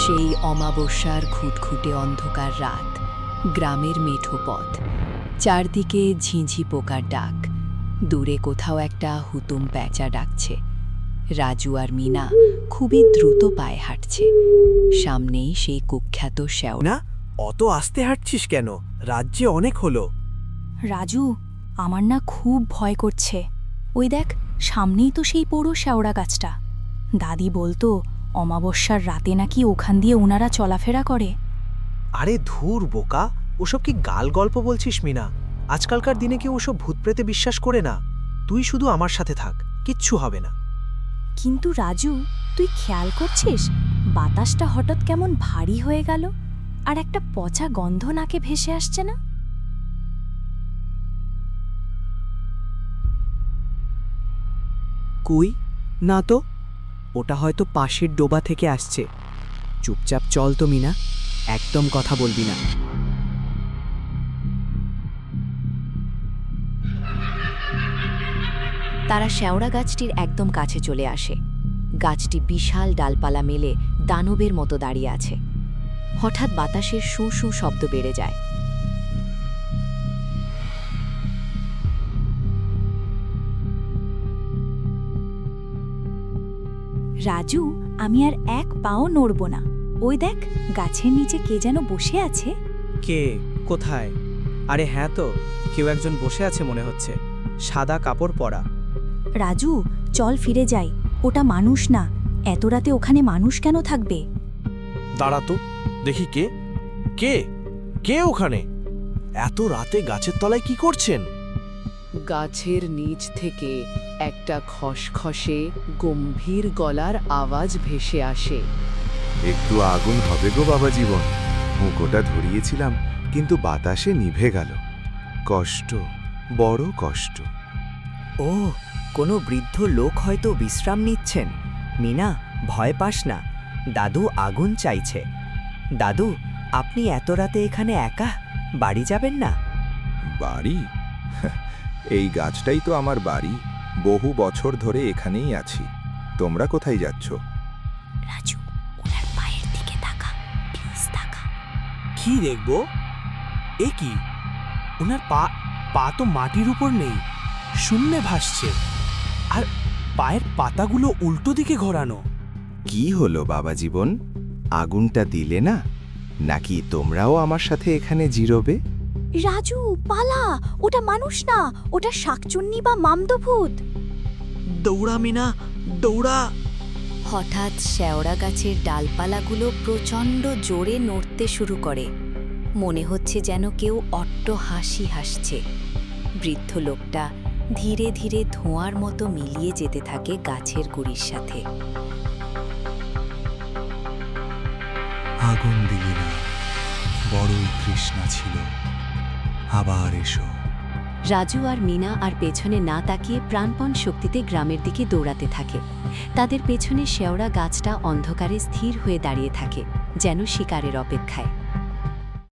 সেই অমাবস্যার খুঁটখুটে অন্ধকার রাত, গ্রামের মেঠো পথ, চারদিকে ঝিঁঝি পোকার ডাক, দূরে কোথাও একটা হুতুম প্যাঁচা ডাকছে। রাজু আর মিনা খুবই দ্রুত পায়ে হাঁটছে। সামনেই সেই কুখ্যাত শ্যাওড়া। না, অত আস্তে হাঁটছিস কেন? রাজ্যে অনেক হলো। রাজু, আমার না খুব ভয় করছে। ওই দেখ, সামনেই তো সেই পোড়ো শ্যাওড়া গাছটা। দাদি বলতো অমাবস্যার রাতে নাকি ওখান দিয়ে ওনারা চলাফেরা করে। আরে ধুর বোকা, ওসব কি গাল গল্প বলছিস মিনা? আজকালকার দিনে কেউ ওসব ভূতপ্রেতে বিশ্বাস করে না। তুই শুধু আমার সাথে থাক, কিচ্ছু হবে না। কিন্তু রাজু, তুই খেয়াল করছিস বাতাসটা হঠাৎ কেমন ভারী হয়ে গেল, আর একটা পচা গন্ধ নাকে ভেসে আসছে না? কুই না তো, ওটা হয়তো পাশের ডোবা থেকে আসছে। চুপচাপ চল তো মিনা, একদম কথা বলবি না। তারা শ্যাওড়া গাছটির একদম কাছে চলে আসে। গাছটি বিশাল ডালপালা মেলে দানবের মতো দাঁড়িয়ে আছে। হঠাৎ বাতাসের শু শু শব্দ বেড়ে যায়। রাজু, আমি আর এক পাও নড়ব না। ওই দেখ, গাছের নিচে কে যেন বসে আছে। কে? কোথায়? আরে হ্যাঁ তো, কেউ একজন বসে আছে মনে হচ্ছে, সাদা কাপড় পরা। রাজু, চল ফিরে যাই। ওটা মানুষ না। এত রাতে ওখানে মানুষ কেন থাকবে? দাঁড়া তো, দেখি কে কে কে ওখানে এত রাতে গাছের তলায় কি করছেন? গাছের নিচ থেকে একটা খসখসে গম্ভীর গলার আওয়াজ ভেসে আসে। একটু আগুন হবে গো বাবা জীবন। মুখোটা ধরিয়েছিলাম, কিন্তু বাতাসে নিভে গেল। কষ্ট, বড় কষ্ট। ও, কোনো বৃদ্ধ লোক হয়তো বিশ্রাম নিচ্ছেন। মিনা, ভয় পাস না, দাদু আগুন চাইছে। দাদু, আপনি এত রাতে এখানে একা? বাড়ি যাবেন না? বাড়ি? এই গাছটাই তো আমার বাড়ি। বহু বছর ধরে এখানেই আছি। তোমরা কোথায় যাচ্ছ? রাজু, ওনার পায়ের দিকে তাকা, প্লিজ তাকা। কি দেখবো? এ কি? ওনার পা তো মাটির উপর নেই, শূন্যে ভাসছে। আর পায়ের পাতাগুলো উল্টো দিকে ঘোরানো। কি হলো বাবা জীবন? আগুনটা দিলে না? নাকি তোমরাও আমার সাথে এখানে জিরোবে? রাজু, পালা! ওটা মানুষ না, ওটা শাকচুন্নি বা মামদভূত। দৌড়া মিনা, দৌড়া! হঠাৎ শ্যাওড়া গাছের ডালপালাগুলো প্রচণ্ড জোরে নড়তে শুরু করে। মনে হচ্ছে যেন কেউ অট্ট হাসি হাসছে। বৃদ্ধ লোকটা ধীরে ধীরে ধোঁয়ার মতো মিলিয়ে যেতে থাকে গাছের গুড়ির সাথে। আগুন দিলি না, বড়ই তৃষ্ণা ছিল, আবার এসো। রাজু আর মিনা আর পেছনে না তাকিয়ে প্রাণপণ শক্তিতে গ্রামের দিকে দৌড়াতে থাকে। তাদের পেছনে শ্যাওড়া গাছটা অন্ধকারে স্থির হয়ে দাঁড়িয়ে থাকে, যেন শিকারের অপেক্ষায়।